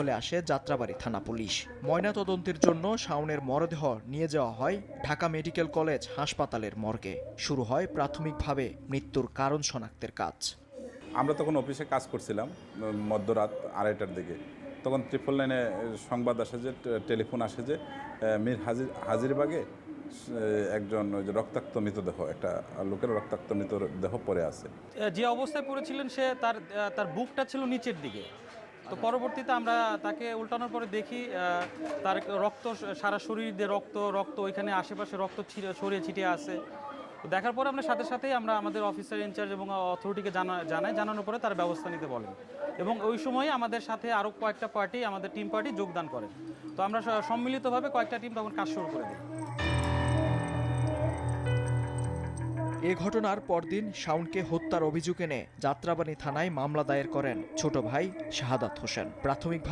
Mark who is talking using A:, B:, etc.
A: ঘটনাস্থলে আসে যাত্রাবাড়ী থানা পুলিশ। ময়নাতদন্তের জন্য শাওনের মরদেহ নিয়ে যাওয়া হয় ঢাকা মেডিকেল কলেজ হাসপাতালের মর্গে। শুরু হয় প্রাথমিকভাবে মৃত্যুর কারণ শনাক্তের কাজ।
B: আমরা তখন অফিসে কাজ করছিলাম মধ্যরাত 2:30টার দিকে। তখন 999-এ সংবাদ আসে যে, টেলিফোন আসে যে মীর হাজিরবাগে একজন ওই যে রক্তাক্ত মৃতদেহ, একটা লোকের রক্তাক্ত মৃতদেহ পড়ে আছে।
C: যে অবস্থায় পড়েছিলেন সে তার বুকটা ছিল নিচের দিকে। তো পরবর্তীতে আমরা তাকে উল্টানোর পরে দেখি তার রক্ত, সারা শরীর দিয়ে রক্ত ওইখানে আশেপাশে রক্ত ছড়িয়ে ছিটিয়ে আছে। তো দেখার পরে আমরা সাথে সাথেই আমরা আমাদের অফিসার ইনচার্জ এবং অথরিটিকে জানানোর পরে তার ব্যবস্থা নিতে বলেন। এবং ওই সময় আমাদের সাথে আরও কয়েকটা পার্টি, আমাদের টিম পার্টি যোগদান করে। তো আমরা সম্মিলিতভাবে কয়েকটা টিম তখন কাজ শুরু করে দিই।
A: এ ঘটনার পরদিন শাওনকে হত্যার অভিযোগ এনে যাত্রাবাড়ী থানায় মামলা দায়ের করেন ছোট ভাই শাহাদাত হোসেন। প্রাথমিক